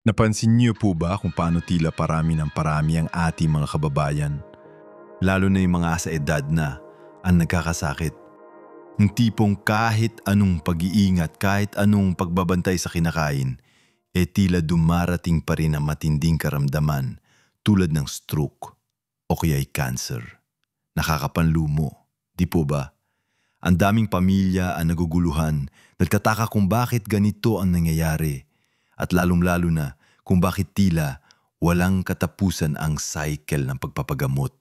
Napansin niyo po ba kung paano tila parami ang ating mga kababayan? Lalo na yung mga sa edad na ang nagkakasakit. Yung tipong kahit anong pag-iingat, kahit anong pagbabantay sa kinakain, tila dumarating pa rin ang matinding karamdaman tulad ng stroke o kaya'y cancer. Nakakapanlumo, di po ba? Ang daming pamilya ang naguguluhan, nagtataka kung bakit ganito ang nangyayari. At lalong-lalo na kung bakit tila walang katapusan ang cycle ng pagpapagamot.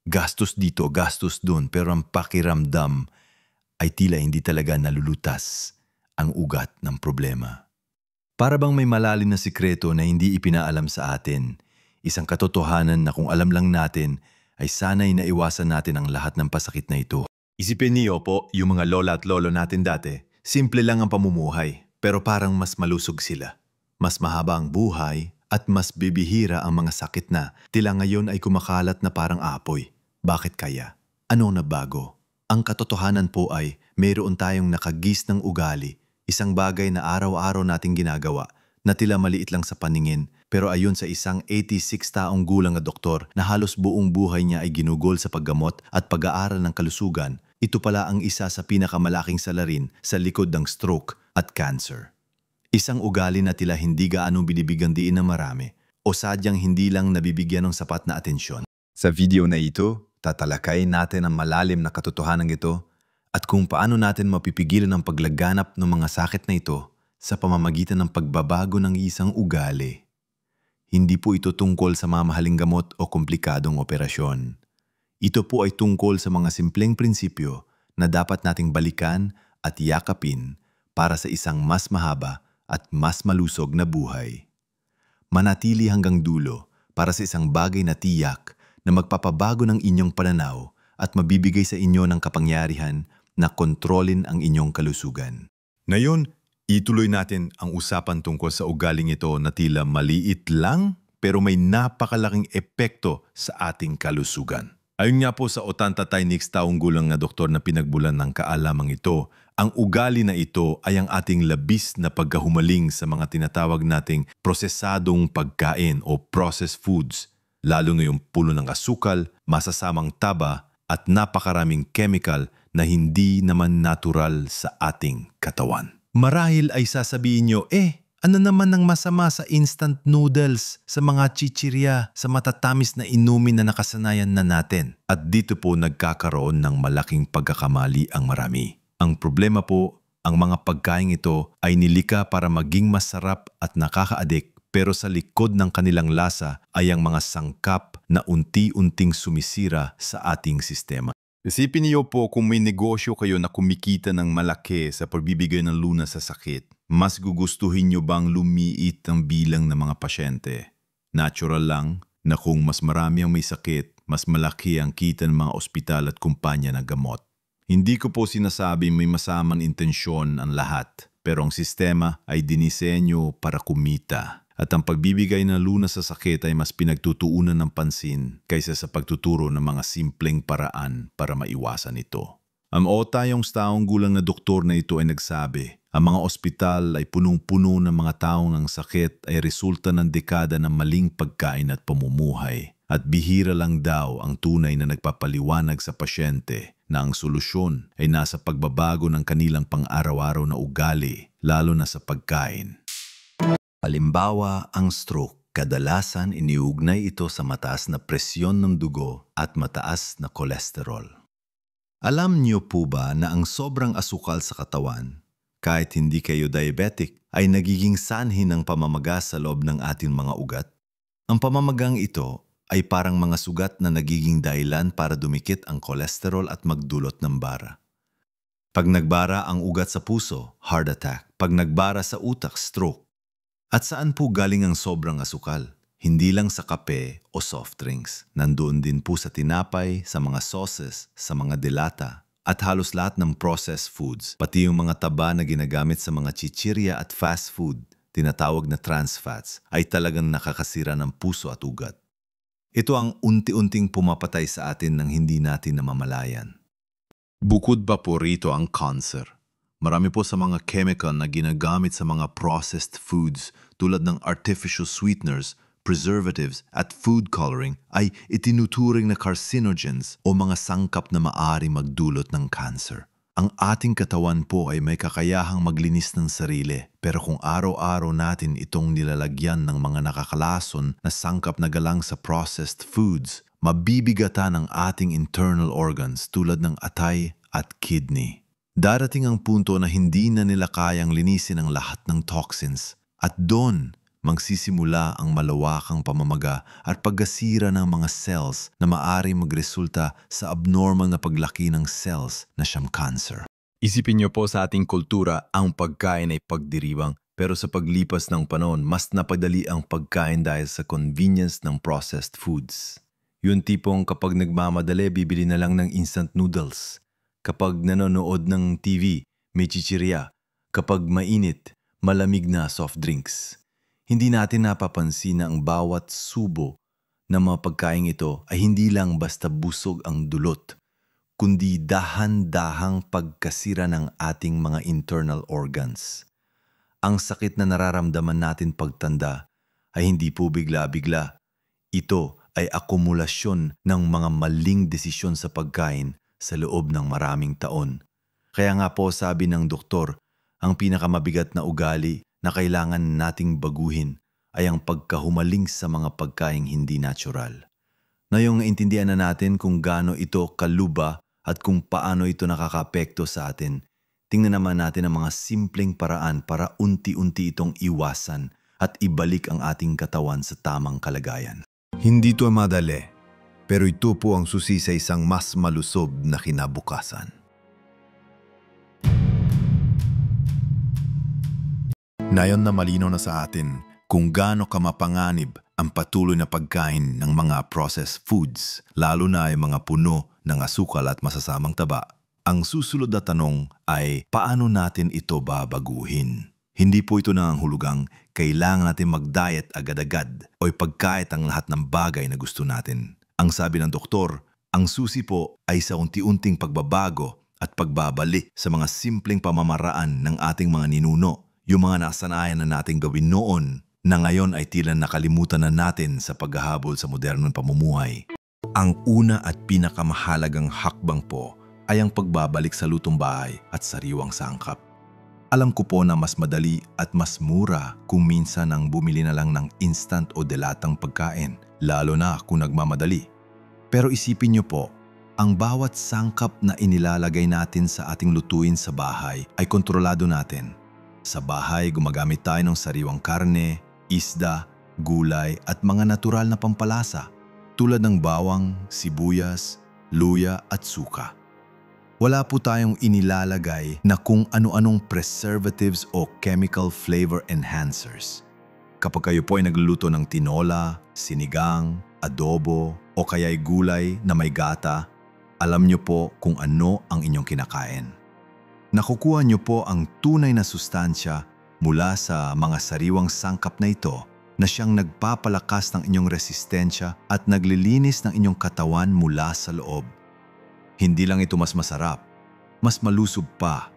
Gastos dito, gastos doon, pero ang pakiramdam ay tila hindi talaga nalulutas ang ugat ng problema. Para bang may malalim na sikreto na hindi ipinaalam sa atin, isang katotohanan na kung alam lang natin ay sana'y naiwasan natin ang lahat ng pasakit na ito. Isipin niyo po yung mga lola at lolo natin dati, simple lang ang pamumuhay, pero parang mas malusog sila. Mas mahaba ang buhay at mas bibihira ang mga sakit na tila ngayon ay kumakalat na parang apoy. Bakit kaya? Ano na bago? Ang katotohanan po ay mayroon tayong nakagis ng ugali, isang bagay na araw-araw nating ginagawa na tila maliit lang sa paningin, pero ayon sa isang 86 taong gulang na doktor na halos buong buhay niya ay ginugol sa paggamot at pag-aaral ng kalusugan, ito pala ang isa sa pinakamalaking salarin sa likod ng stroke at cancer. Isang ugali na tila hindi gaano binibigyan diin ng marami o sadyang hindi lang nabibigyan ng sapat na atensyon. Sa video na ito, tatalakay natin ang malalim na katotohanan ito at kung paano natin mapipigilan ang paglaganap ng mga sakit na ito sa pamamagitan ng pagbabago ng isang ugali. Hindi po ito tungkol sa mamahaling gamot o komplikadong operasyon. Ito po ay tungkol sa mga simpleng prinsipyo na dapat nating balikan at yakapin para sa isang mas mahaba at mas malusog na buhay. Manatili hanggang dulo para sa isang bagay na tiyak na magpapabago ng inyong pananaw at mabibigay sa inyo ng kapangyarihan na kontrolin ang inyong kalusugan. Ngayon, ituloy natin ang usapan tungkol sa ugaling ito na tila maliit lang pero may napakalaking epekto sa ating kalusugan. Ayon nga po sa 83 taong gulang na doktor na pinagbulan ng kaalamang ito, ang ugali na ito ay ang ating labis na pagkahumaling sa mga tinatawag nating prosesadong pagkain o processed foods, lalo na yung puno ng asukal, masasamang taba at napakaraming chemical na hindi naman natural sa ating katawan. Marahil ay sasabihin nyo, ano naman ang masama sa instant noodles, sa mga chichirya, sa matatamis na inumin na nakasanayan na natin? At dito po nagkakaroon ng malaking pagkakamali ang marami. Ang problema po, ang mga pagkain ito ay nilikha para maging masarap at nakaka-addict, pero sa likod ng kanilang lasa ay ang mga sangkap na unti-unting sumisira sa ating sistema. Isipin niyo po kung may negosyo kayo na kumikita ng malaki sa pagbibigay ng lunas sa sakit. Mas gugustuhin niyo bang lumiit ang bilang ng mga pasyente? Natural lang na kung mas marami ang may sakit, mas malaki ang kita ng mga ospital at kumpanya ng gamot. Hindi ko po sinasabi may masamang intensyon ang lahat, pero ang sistema ay dinisenyo para kumita. At ang pagbibigay ng lunas sa sakit ay mas pinagtutuunan ng pansin kaysa sa pagtuturo ng mga simpleng paraan para maiwasan ito. Ang tayong taong gulang na doktor na ito ay nagsabi, ang mga ospital ay punong-puno ng mga taong ang sakit ay resulta ng dekada ng maling pagkain at pamumuhay. At bihira lang daw ang tunay na nagpapaliwanag sa pasyente na ang solusyon ay nasa pagbabago ng kanilang pang-araw-araw na ugali, lalo na sa pagkain. Halimbawa, ang stroke. Kadalasan iniugnay ito sa mataas na presyon ng dugo at mataas na kolesterol. Alam niyo po ba na ang sobrang asukal sa katawan, kahit hindi kayo diabetic, ay nagiging sanhi ng pamamaga sa loob ng ating mga ugat? Ang pamamagang ito ay parang mga sugat na nagiging dahilan para dumikit ang kolesterol at magdulot ng bara. Pag nagbara ang ugat sa puso, heart attack. Pag nagbara sa utak, stroke. At saan po galing ang sobrang asukal? Hindi lang sa kape o soft drinks. Nandoon din po sa tinapay, sa mga sauces, sa mga delata, at halos lahat ng processed foods, pati yung mga taba na ginagamit sa mga chichirya at fast food, tinatawag na trans fats, ay talagang nakakasira ng puso at ugat. Ito ang unti-unting pumapatay sa atin ng hindi natin namamalayan. Bukod pa po rito ang cancer. Marami po sa mga chemical na ginagamit sa mga processed foods tulad ng artificial sweeteners, preservatives at food coloring ay itinuturing na carcinogens o mga sangkap na maaari magdulot ng cancer. Ang ating katawan po ay may kakayahang maglinis ng sarili, pero kung araw-araw natin itong nilalagyan ng mga nakakalason na sangkap na galang sa processed foods, mabibigatan ang ating internal organs tulad ng atay at kidney. Darating ang punto na hindi na nila kayang linisin ang lahat ng toxins at doon magsisimula ang malawakang pamamaga at pagkasira ng mga cells na maaari magresulta sa abnormal na paglaki ng cells na siyang cancer. Isipin niyo po sa ating kultura, ang pagkain ay pagdiriwang, pero sa paglipas ng panahon, mas napadali ang pagkain dahil sa convenience ng processed foods. Yung tipong kapag nagmamadali, bibili na lang ng instant noodles. Kapag nanonood ng TV, may chichirya. Kapag mainit, malamig na soft drinks. Hindi natin napapansin na ang bawat subo ng mga pagkain ito ay hindi lang basta busog ang dulot, kundi dahan-dahang pagkasira ng ating mga internal organs. Ang sakit na nararamdaman natin pagtanda ay hindi po bigla-bigla. Ito ay akumulasyon ng mga maling desisyon sa pagkain sa loob ng maraming taon. Kaya nga po sabi ng doktor, ang pinakamabigat na ugali na kailangan nating baguhin ay ang pagkahumaling sa mga pagkaing hindi natural. Ngayong naintindihan na natin kung gaano ito kaluba at kung paano ito nakakaapekto sa atin, tingnan naman natin ang mga simpleng paraan para unti-unti itong iwasan at ibalik ang ating katawan sa tamang kalagayan. Hindi ito madali. Pero ito po ang susi sa isang mas malusob na kinabukasan. Ngayon na malinaw na sa atin kung gaano kamapanganib ang patuloy na pagkain ng mga processed foods, lalo na ay mga puno ng asukal at masasamang taba. Ang susunod na tanong ay paano natin ito babaguhin? Hindi po ito nangangahulugang kailangan natin mag-diet agad-agad o ipagkait ang lahat ng bagay na gusto natin. Ang sabi ng doktor, ang susi po ay sa unti-unting pagbabago at pagbabalik sa mga simpleng pamamaraan ng ating mga ninuno, yung mga nasanayan na nating gawin noon na ngayon ay tila nakalimutan na natin sa paghahabol sa modernong pamumuhay. Ang una at pinakamahalagang hakbang po ay ang pagbabalik sa lutong bahay at sariwang sangkap. Alam ko po na mas madali at mas mura kung minsan ang bumili na lang ng instant o delatang pagkain, lalo na kung nagmamadali. Pero isipin niyo po, ang bawat sangkap na inilalagay natin sa ating lutuin sa bahay ay kontrolado natin. Sa bahay, gumagamit tayo ng sariwang karne, isda, gulay at mga natural na pampalasa tulad ng bawang, sibuyas, luya at suka. Wala po tayong inilalagay na kung ano-anong preservatives o chemical flavor enhancers. Kapag kayo po ay nagluluto ng tinola, sinigang, adobo o kaya'y gulay na may gata, alam niyo po kung ano ang inyong kinakain. Nakukuha niyo po ang tunay na sustansya mula sa mga sariwang sangkap na ito na siyang nagpapalakas ng inyong resistensya at naglilinis ng inyong katawan mula sa loob. Hindi lang ito mas masarap, mas malusog pa.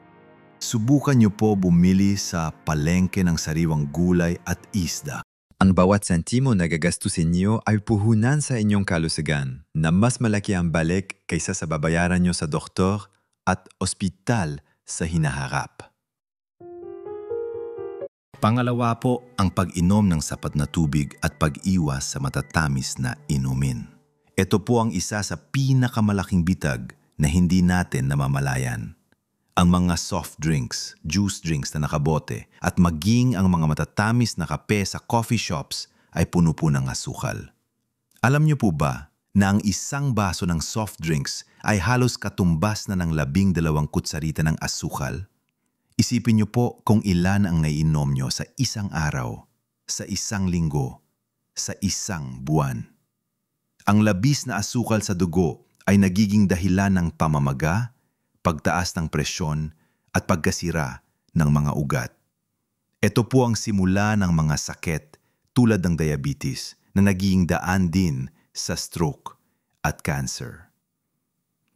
Subukan niyo po bumili sa palengke ng sariwang gulay at isda. Ang bawat sentimo na gagastusin niyo ay puhunan sa inyong kalusugan na mas malaki ang balik kaysa sa babayaran niyo sa doktor at ospital sa hinaharap. Pangalawa po, ang pag-inom ng sapat na tubig at pag-iwas sa matatamis na inumin. Ito po ang isa sa pinakamalaking bitag na hindi natin namamalayan. Ang mga soft drinks, juice drinks na nakabote at maging ang mga matatamis na kape sa coffee shops ay puno po ng asukal. Alam niyo po ba na ang isang baso ng soft drinks ay halos katumbas na ng 12 kutsarita ng asukal? Isipin niyo po kung ilan ang naiinom niyo sa isang araw, sa isang linggo, sa isang buwan. Ang labis na asukal sa dugo ay nagiging dahilan ng pamamaga, pagtaas ng presyon at pagkasira ng mga ugat. Ito po ang simula ng mga sakit tulad ng diabetes na nagiging daan din sa stroke at cancer.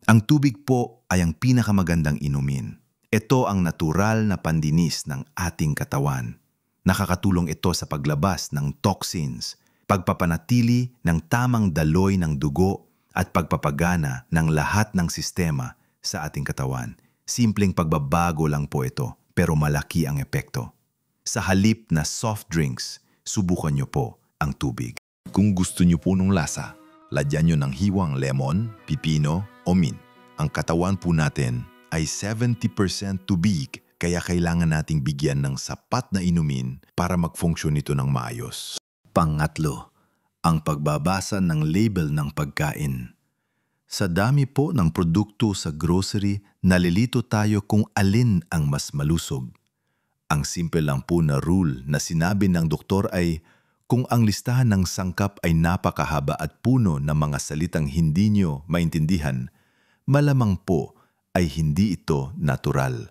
Ang tubig po ay ang pinakamagandang inumin. Ito ang natural na pandinis ng ating katawan. Nakakatulong ito sa paglabas ng toxins, pagpapanatili ng tamang daloy ng dugo at pagpapagana ng lahat ng sistema sa ating katawan. Simpleng pagbabago lang po ito, pero malaki ang epekto. Sa halip na soft drinks, subukan niyo po ang tubig. Kung gusto niyo po ng lasa, lagyan niyo ng hiwang lemon, pipino o mint. Ang katawan po natin ay 70% tubig, kaya kailangan nating bigyan ng sapat na inumin para mag-function ito ng maayos. Pangatlo, ang pagbabasa ng label ng pagkain. Sa dami po ng produkto sa grocery, nalilito tayo kung alin ang mas malusog. Ang simple lang po na rule na sinabi ng doktor ay kung ang listahan ng sangkap ay napakahaba at puno ng mga salitang hindi nyo maintindihan, malamang po ay hindi ito natural.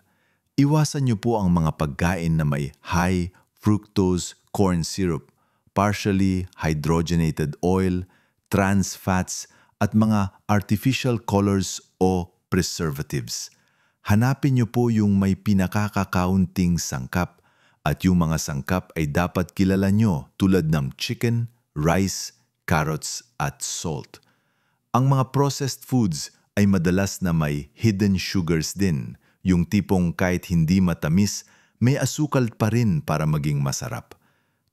Iwasan nyo po ang mga pagkain na may high fructose corn syrup, partially hydrogenated oil, trans fats, at mga artificial colors o preservatives. Hanapin niyo po yung may pinakakakaunting sangkap at yung mga sangkap ay dapat kilala nyo tulad ng chicken, rice, carrots at salt. Ang mga processed foods ay madalas na may hidden sugars din, yung tipong kahit hindi matamis, may asukal pa rin para maging masarap.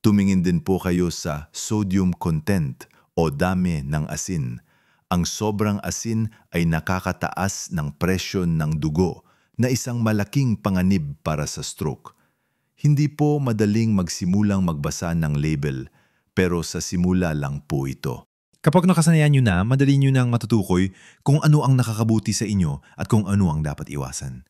Tumingin din po kayo sa sodium content o dami ng asin. Ang sobrang asin ay nakakataas ng presyon ng dugo na isang malaking panganib para sa stroke. Hindi po madaling magsimulang magbasa ng label, pero sa simula lang po ito. Kapag nakasanayan nyo na, madali nyo nang matutukoy kung ano ang nakakabuti sa inyo at kung ano ang dapat iwasan.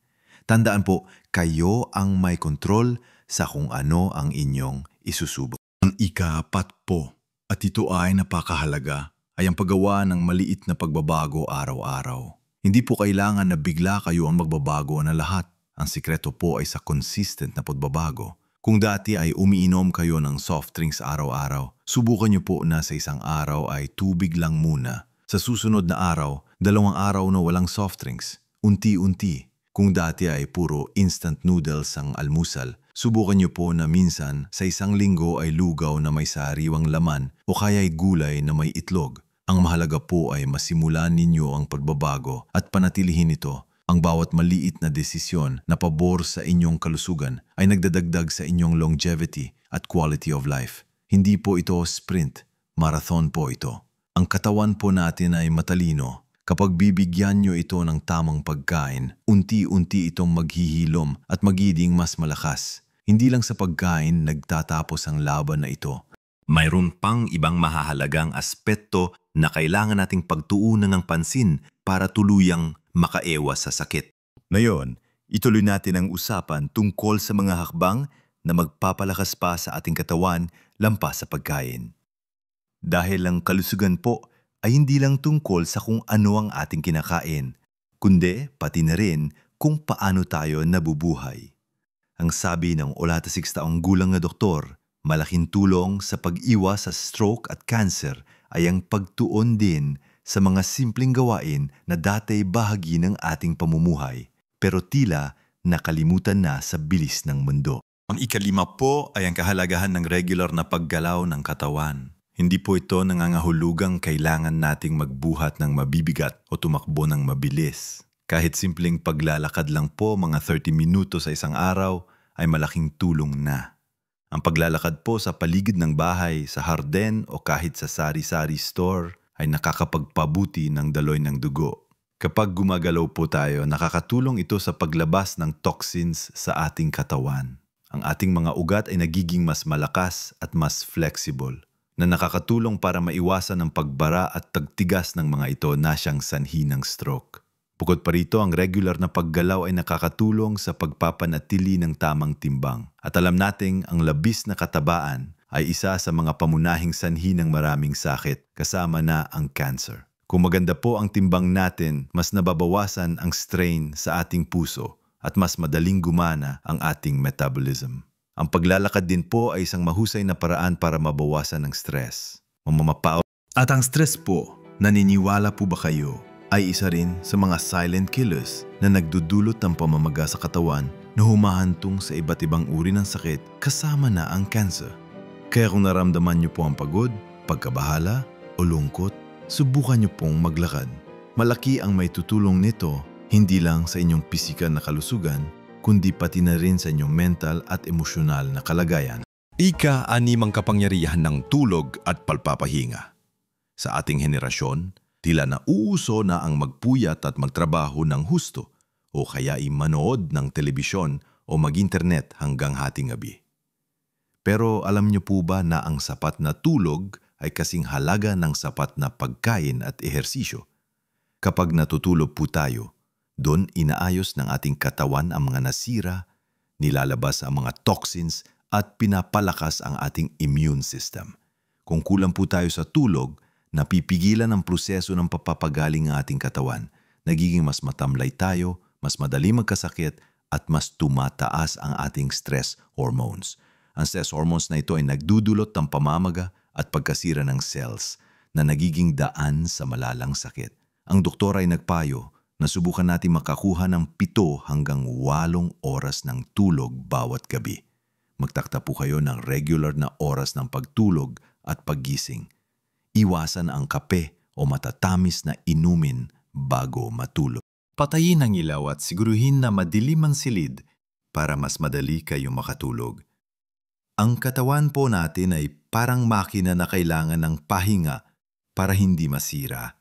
Tandaan po, kayo ang may kontrol sa kung ano ang inyong isusubok. Ang ika-4 po, at ito ay napakahalaga, ay ang paggawa ng maliit na pagbabago araw-araw. Hindi po kailangan na bigla kayo ang magbabago na lahat. Ang sikreto po ay sa consistent na pagbabago. Kung dati ay umiinom kayo ng soft drinks araw-araw, subukan niyo po na sa isang araw ay tubig lang muna. Sa susunod na araw, 2 araw na walang soft drinks. Unti-unti. Kung dati ay puro instant noodles ang almusal, subukan niyo po na minsan sa isang linggo ay lugaw na may sariwang laman o kaya ay gulay na may itlog. Ang mahalaga po ay masimulan ninyo ang pagbabago at panatilihin ito. Ang bawat maliit na desisyon na pabor sa inyong kalusugan ay nagdadagdag sa inyong longevity at quality of life. Hindi po ito sprint, marathon po ito. Ang katawan po natin ay matalino. Kapag bibigyan nyo ito ng tamang pagkain, unti-unti itong maghihilom at magiging mas malakas. Hindi lang sa pagkain nagtatapos ang laban na ito. Mayroon pang ibang mahahalagang aspeto na kailangan nating pagtuunan ng pansin para tuluyang makaewas sa sakit. Ngayon, ituloy natin ang usapan tungkol sa mga hakbang na magpapalakas pa sa ating katawan lampas sa pagkain. Dahil ang kalusugan po ay hindi lang tungkol sa kung ano ang ating kinakain, kundi pati na rin kung paano tayo nabubuhay. Ang sabi ng 86 taong gulang na doktor, malaking tulong sa pag-iwas sa stroke at cancer ay ang pagtuon din sa mga simpleng gawain na dati bahagi ng ating pamumuhay, pero tila nakalimutan na sa bilis ng mundo. Ang ika-5 po ay ang kahalagahan ng regular na paggalaw ng katawan. Hindi po ito nangangahulugang kailangan nating magbuhat ng mabibigat o tumakbo ng mabilis. Kahit simpleng paglalakad lang po mga 30 minuto sa isang araw ay malaking tulong na. Ang paglalakad po sa paligid ng bahay, sa harden o kahit sa sari-sari store ay nakakapagpabuti ng daloy ng dugo. Kapag gumagalaw po tayo, nakakatulong ito sa paglabas ng toxins sa ating katawan. Ang ating mga ugat ay nagiging mas malakas at mas flexible, na nakakatulong para maiwasan ang pagbara at tagtigas ng mga ito na siyang sanhi ng stroke. Bukod pa rito, ang regular na paggalaw ay nakakatulong sa pagpapanatili ng tamang timbang. At alam nating ang labis na katabaan ay isa sa mga pamunahing sanhi ng maraming sakit, kasama na ang cancer. Kung maganda po ang timbang natin, mas nababawasan ang strain sa ating puso at mas madaling gumana ang ating metabolism. Ang paglalakad din po ay isang mahusay na paraan para mabawasan ang stress. Mamamapao. At ang stress po, naniniwala po ba kayo? ay isa rin sa mga silent killers na nagdudulot ng pamamaga sa katawan na humahantong sa iba't ibang uri ng sakit kasama na ang cancer. Kaya kung naramdaman niyo po ang pagod, pagkabahala o lungkot, subukan niyo pong maglakad. Malaki ang may tutulong nito hindi lang sa inyong pisikal na kalusugan, kundi pati na rin sa inyong mental at emosyonal na kalagayan. Ika-6 ang kapangyarihan ng tulog at palpapahinga. Sa ating henerasyon, tila nauuso na ang magpuyat at magtrabaho ng husto o kaya manood ng telebisyon o mag-internet hanggang hating gabi. Pero alam niyo po ba na ang sapat na tulog ay kasing halaga ng sapat na pagkain at ehersisyo? Kapag natutulog po tayo, doon inaayos ng ating katawan ang mga nasira, nilalabas ang mga toxins at pinapalakas ang ating immune system. Kung kulang po tayo sa tulog, napipigilan ang proseso ng papapagaling ng ating katawan. Nagiging mas matamlay tayo, mas madali magkasakit at mas tumataas ang ating stress hormones. Ang stress hormones na ito ay nagdudulot ng pamamaga at pagkasira ng cells na nagiging daan sa malalang sakit. Ang doktor ay nagpayo na subukan natin makakuha ng 7 hanggang 8 oras ng tulog bawat gabi. Magtakta po kayo ng regular na oras ng pagtulog at paggising. Iwasan ang kape o matatamis na inumin bago matulog. Patayin ang ilaw at siguruhin na madilim ang silid para mas madali kayong makatulog. Ang katawan po natin ay parang makina na kailangan ng pahinga para hindi masira.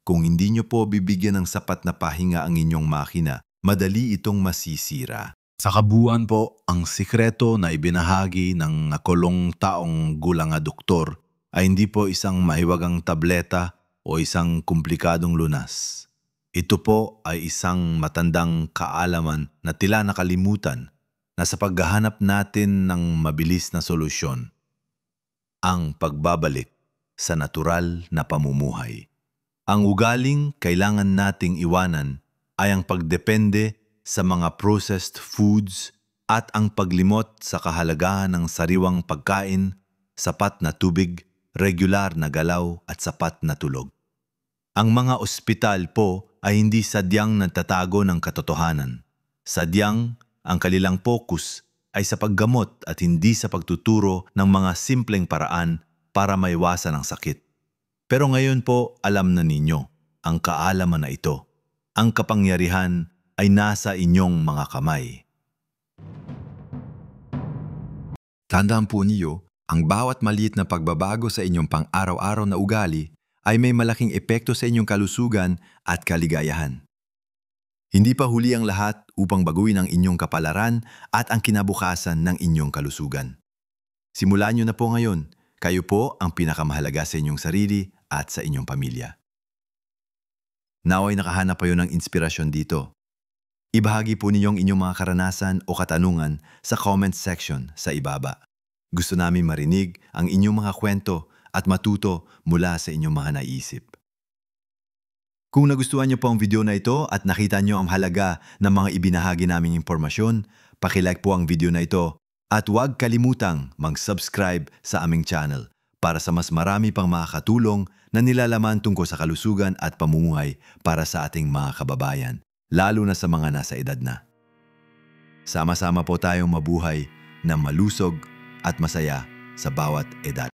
Kung hindi nyo po bibigyan ng sapat na pahinga ang inyong makina, madali itong masisira. Sa kabuuan po, ang sikreto na ibinahagi ng nakulong taong gulang na doktor ay hindi po isang mahiwagang tableta o isang komplikadong lunas. Ito po ay isang matandang kaalaman na tila nakalimutan na sa paghahanap natin ng mabilis na solusyon, ang pagbabalik sa natural na pamumuhay. Ang ugaling kailangan nating iwanan ay ang pagdepende sa mga processed foods at ang paglimot sa kahalagahan ng sariwang pagkain, sapat na tubig, regular na galaw at sapat na tulog. Ang mga ospital po ay hindi sadyang nagtatago ng katotohanan. Sadyang ang kanilang focus ay sa paggamot at hindi sa pagtuturo ng mga simpleng paraan para maiwasan ang sakit. Pero ngayon po, alam na ninyo ang kaalaman na ito. Ang kapangyarihan ay nasa inyong mga kamay. Tandaan po niyo, ang bawat maliit na pagbabago sa inyong pang-araw-araw na ugali ay may malaking epekto sa inyong kalusugan at kaligayahan. Hindi pa huli ang lahat upang baguhin ang inyong kapalaran at ang kinabukasan ng inyong kalusugan. Simulan niyo na po ngayon. Kayo po ang pinakamahalaga sa inyong sarili at sa inyong pamilya. Naway nakahanap kayo ng inspirasyon dito. Ibahagi po ninyong inyong mga karanasan o katanungan sa comment section sa ibaba. Gusto namin marinig ang inyong mga kwento at matuto mula sa inyong mga naisip. Kung nagustuhan niyo po ang video na ito at nakita niyo ang halaga ng mga ibinahagi naming impormasyon, pakilike po ang video na ito at huwag kalimutang mag-subscribe sa aming channel para sa mas marami pang makakatulong na nilalaman tungkol sa kalusugan at pamumuhay para sa ating mga kababayan, lalo na sa mga nasa edad na. Sama-sama po tayong mabuhay na malusog at masaya sa bawat edad.